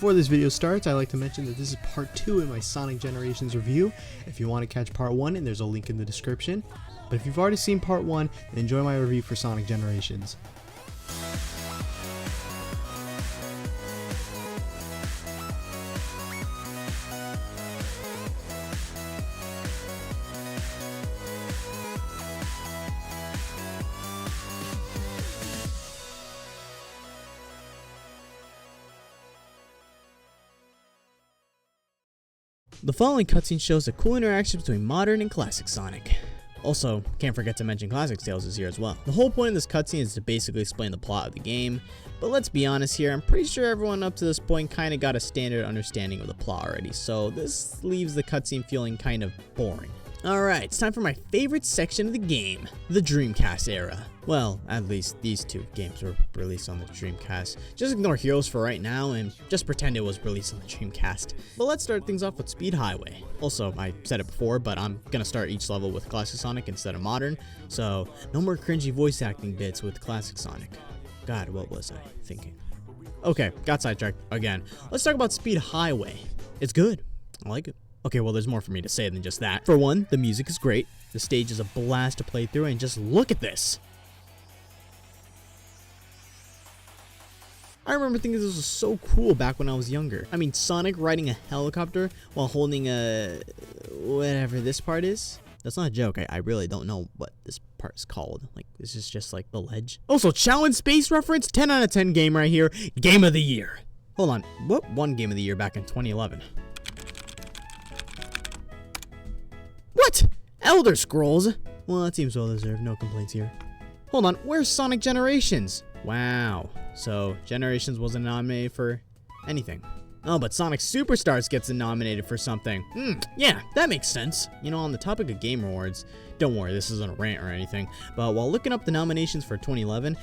Before this video starts, I'd like to mention that this is part 2 in my Sonic Generations review. If you want to catch part 1, and there's a link in the description. But if you've already seen part 1, then enjoy my review for Sonic Generations. The following cutscene shows a cool interaction between modern and classic Sonic. Also, can't forget to mention Classic Tails is here as well. The whole point of this cutscene is to basically explain the plot of the game, but let's be honest here, I'm pretty sure everyone up to this point kinda got a standard understanding of the plot already, so this leaves the cutscene feeling kind of boring. Alright, it's time for my favorite section of the game, the Dreamcast era. Well, at least these two games were released on the Dreamcast. Just ignore Heroes for right now and just pretend it was released on the Dreamcast. But let's start things off with Speed Highway. Also, I said it before, but I'm gonna start each level with Classic Sonic instead of Modern, so no more cringy voice acting bits with Classic Sonic. God, what was I thinking? Okay, got sidetracked again. Let's talk about Speed Highway. It's good. I like it. Okay, well, there's more for me to say than just that. For one, the music is great. The stage is a blast to play through, and just look at this. I remember thinking this was so cool back when I was younger. I mean, Sonic riding a helicopter while holding a... whatever this part is. That's not a joke. I really don't know what this part is called. Like, this is just like the ledge. Also, Chow in Space reference, 10 out of 10 game right here. Game of the year. Hold on, what won Game of the Year back in 2011? What? Elder Scrolls? Well, that seems well deserved. No complaints here. Hold on, where's Sonic Generations? Wow. So, Generations wasn't nominated for anything. Oh, but Sonic Superstars gets nominated for something. Yeah, that makes sense. You know, on the topic of Game Awards, don't worry, this isn't a rant or anything, but while looking up the nominations for 2011,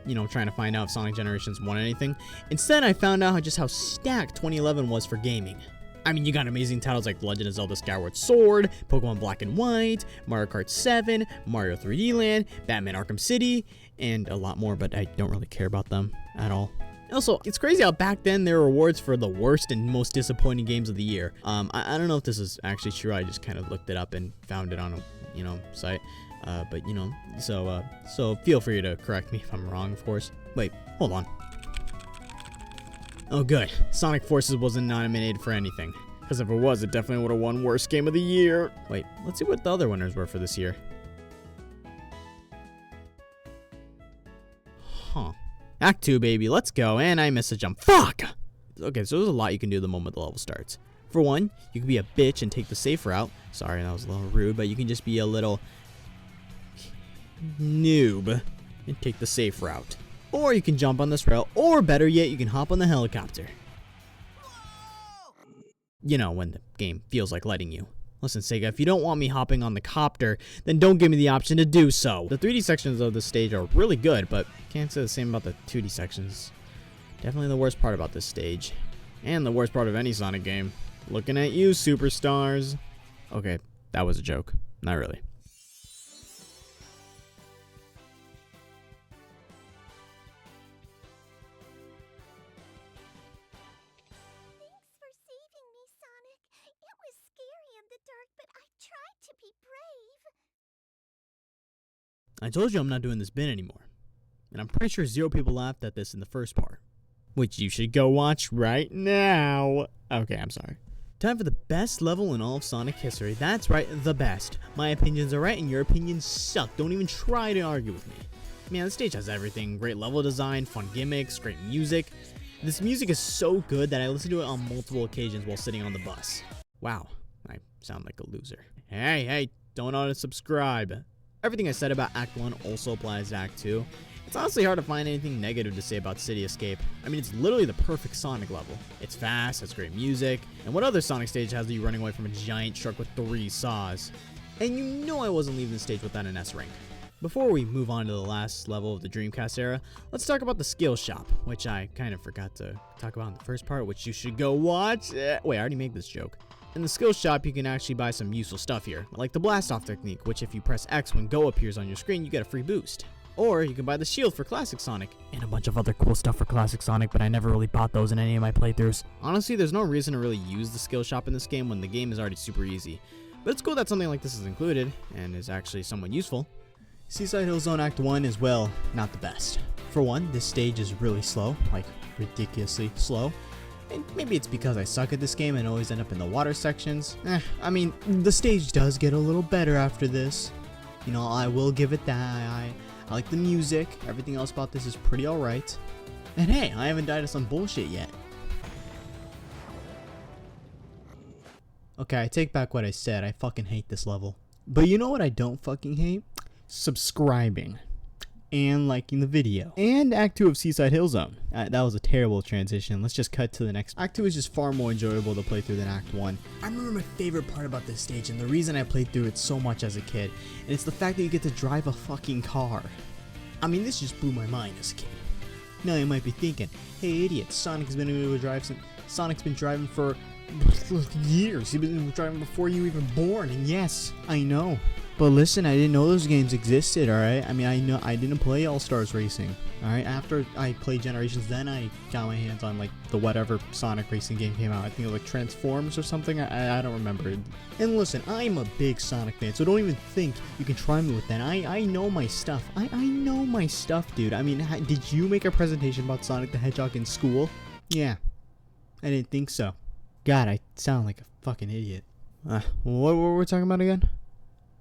you know, trying to find out if Sonic Generations won anything, instead I found out just how stacked 2011 was for gaming. I mean, you got amazing titles like Legend of Zelda Skyward Sword, Pokemon Black and White, Mario Kart 7, Mario 3D Land, Batman Arkham City, and a lot more, but I don't really care about them at all. Also, it's crazy how back then there were awards for the worst and most disappointing games of the year. I don't know if this is actually true. I just kind of looked it up and found it on a, you know, site. But you know, so feel free to correct me if I'm wrong, of course. Wait, hold on. Oh good, Sonic Forces wasn't nominated for anything. Because if it was, it definitely would have won Worst Game of the Year. Wait, let's see what the other winners were for this year. Huh. Act 2, baby, let's go, and I missed a jump. Fuck! Okay, so there's a lot you can do the moment the level starts. For one, you can be a bitch and take the safe route. Sorry, that was a little rude, but you can just be a little noob and take the safe route. Or you can jump on this rail, or better yet, you can hop on the helicopter. You know, when the game feels like letting you. Listen, Sega, if you don't want me hopping on the copter, then don't give me the option to do so. The 3D sections of this stage are really good, but can't say the same about the 2D sections. Definitely the worst part about this stage. And the worst part of any Sonic game. Looking at you, superstars. Okay, that was a joke. Not really. I told you I'm not doing this bit anymore. And I'm pretty sure 0 people laughed at this in the first part. Which you should go watch right now. Okay, I'm sorry. Time for the best level in all of Sonic history. That's right, the best. My opinions are right and your opinions suck. Don't even try to argue with me. Man, the stage has everything. Great level design, fun gimmicks, great music. This music is so good that I listen to it on multiple occasions while sitting on the bus. Wow, I sound like a loser. Hey, don't unsubscribe. Everything I said about Act 1 also applies to Act 2. It's honestly hard to find anything negative to say about City Escape. I mean, it's literally the perfect Sonic level. It's fast, has great music, and what other Sonic stage has you running away from a giant truck with 3 saws? And you know I wasn't leaving the stage without an S rank. Before we move on to the last level of the Dreamcast era, let's talk about the skill shop, which I kind of forgot to talk about in the first part, which you should go watch. Wait, I already made this joke. In the skill shop, you can actually buy some useful stuff here, like the blast off technique, which if you press X when Go appears on your screen, you get a free boost. Or you can buy the shield for Classic Sonic, and a bunch of other cool stuff for Classic Sonic, but I never really bought those in any of my playthroughs. Honestly, there's no reason to really use the skill shop in this game when the game is already super easy. But it's cool that something like this is included, and is actually somewhat useful. Seaside Hill Zone Act 1 is, well, not the best. For one, this stage is really slow, like ridiculously slow. And maybe it's because I suck at this game and always end up in the water sections. I mean, the stage does get a little better after this. You know, I will give it that. I like the music. Everything else about this is pretty alright. And hey, I haven't died of some bullshit yet. Okay, I take back what I said. I fucking hate this level. But you know what I don't fucking hate? Subscribing. And liking the video. And Act 2 of Seaside Hill Zone. That was a terrible transition. Let's just cut to the next. Act 2 is just far more enjoyable to play through than Act 1. I remember my favorite part about this stage and the reason I played through it so much as a kid. And it's the fact that you get to drive a fucking car. I mean, this just blew my mind as a kid. Now you might be thinking, hey idiot, Sonic's been able to drive Sonic's been driving for years. He's been driving before you were even born. And yes, I know. But listen, I didn't know those games existed, alright? I mean, I know I didn't play All-Stars Racing, alright? After I played Generations, then I got my hands on, like, the whatever Sonic Racing game came out. I think it was, like, Transformers or something? I don't remember. And listen, I'm a big Sonic fan, so don't even think you can try me with that. I know my stuff. I know my stuff, dude. I mean, did you make a presentation about Sonic the Hedgehog in school? Yeah. I didn't think so. God, I sound like a fucking idiot. What were we talking about again?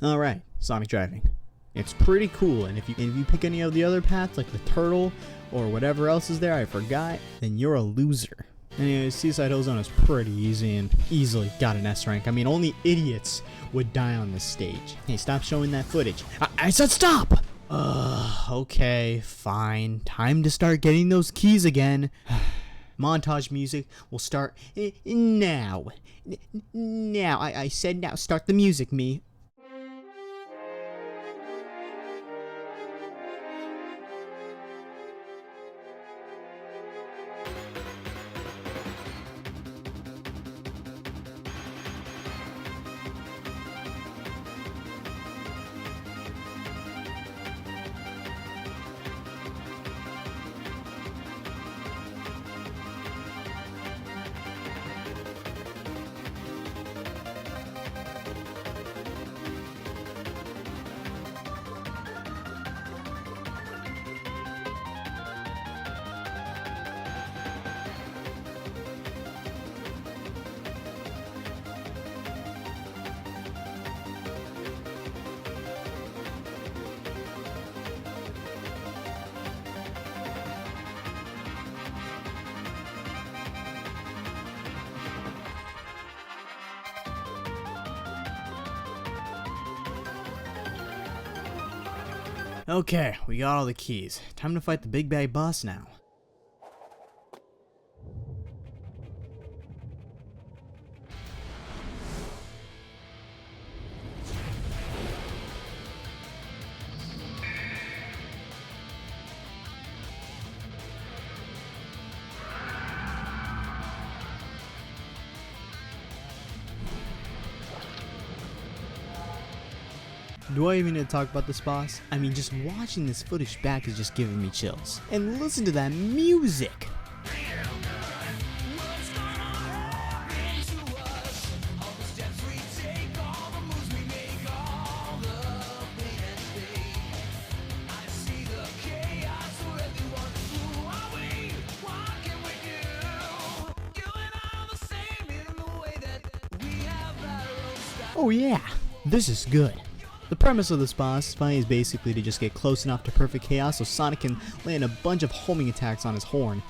Alright, Sonic driving. It's pretty cool, and if you pick any of the other paths, like the turtle, or whatever else is there, I forgot, then you're a loser. Anyways, Seaside Hill Zone is pretty easy and easily got an S rank. I mean, only idiots would die on this stage. Hey, stop showing that footage. I said stop! Okay, fine. Time to start getting those keys again. Montage music will start now. Now, I said now, start the music, me. Okay, we got all the keys. Time to fight the big bad boss now. Do I even need to talk about this boss? I mean, just watching this footage back is just giving me chills. And listen to that music! Oh yeah, this is good. The premise of this boss fight is basically to just get close enough to perfect chaos so Sonic can land a bunch of homing attacks on his horn.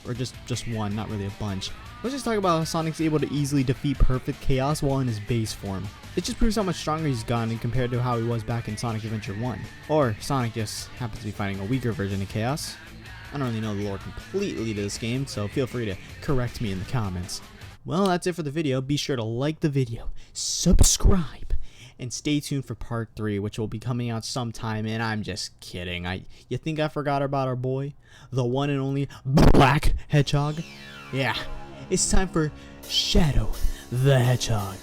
Or just one, not really a bunch. Let's just talk about how Sonic's able to easily defeat perfect chaos while in his base form. It just proves how much stronger he's gotten compared to how he was back in Sonic Adventure 1. Or Sonic just happens to be fighting a weaker version of chaos. I don't really know the lore completely to this game, so feel free to correct me in the comments. Well, that's it for the video. Be sure to like the video, subscribe, and stay tuned for part 3, which will be coming out sometime. And I'm just kidding. You think I forgot about our boy, the one and only Black Hedgehog? Yeah, it's time for Shadow the Hedgehog.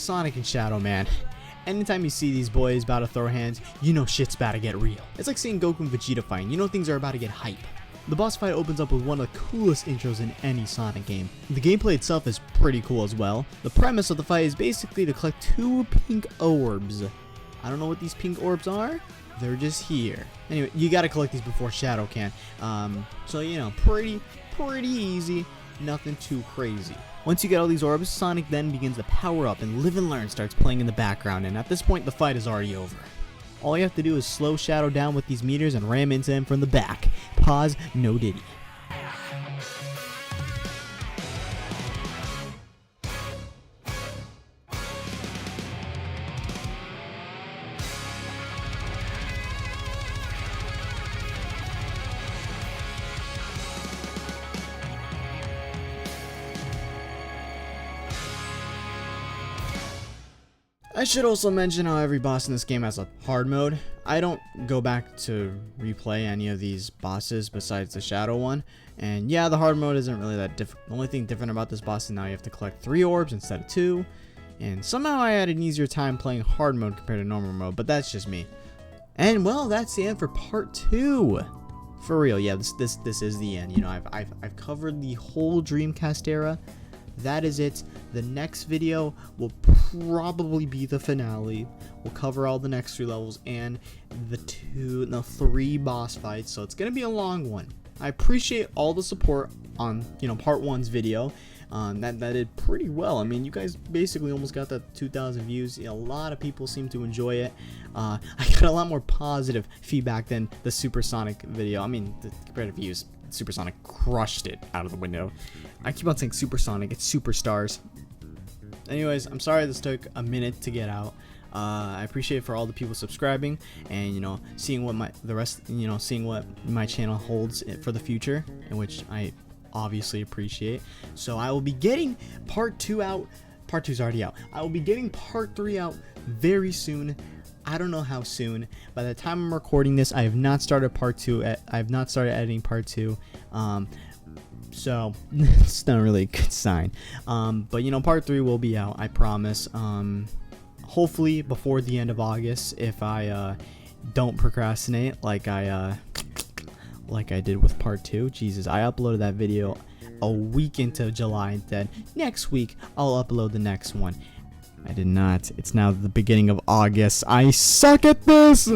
Sonic and Shadow, man. Anytime you see these boys about to throw hands, you know shit's about to get real. It's like seeing Goku and Vegeta fighting, you know things are about to get hype. The boss fight opens up with one of the coolest intros in any Sonic game. The gameplay itself is pretty cool as well. The premise of the fight is basically to collect 2 pink orbs. I don't know what these pink orbs are. They're just here. Anyway, you gotta collect these before Shadow can. So you know, pretty easy. Nothing too crazy. Once you get all these orbs, Sonic then begins to power up and Live and Learn starts playing in the background, and at this point the fight is already over. All you have to do is slow Shadow down with these meters and ram into him from the back. Pause, no diddy. I should also mention how every boss in this game has a hard mode. I don't go back to replay any of these bosses besides the Shadow one. And yeah, the hard mode isn't really that difficult. The only thing different about this boss is now you have to collect 3 orbs instead of 2. And somehow I had an easier time playing hard mode compared to normal mode, but that's just me. And well, that's the end for part 2. For real, yeah, this is the end. You know, I've covered the whole Dreamcast era. That is it. The next video will probably be the finale. We'll cover all the next 3 levels and the 3 boss fights, so it's gonna be a long one. I appreciate all the support on, you know, part 1's video. That did pretty well. I mean, you guys basically almost got that 2,000 views. You know, a lot of people seem to enjoy it. I got a lot more positive feedback than the Supersonic video. I mean, compared to views, Supersonic crushed it out of the window. I keep on saying Supersonic, it's Superstars. Anyways, I'm sorry this took a minute to get out. I appreciate it for all the people subscribing and, you know, seeing what seeing what my channel holds for the future, in which I obviously appreciate. So I will be getting part 2 out. Part 2's already out. I will be getting part 3 out very soon. I don't know how soon. By the time I'm recording this, I have not started part 2. I have not started editing part 2. So it's not really a good sign. But you know, part 3 will be out, I promise. Hopefully before the end of August, if I don't procrastinate like I did with part 2. Jesus, I uploaded that video a week into July, and then next week I'll upload the next one. I did not. It's now the beginning of August. I suck at this!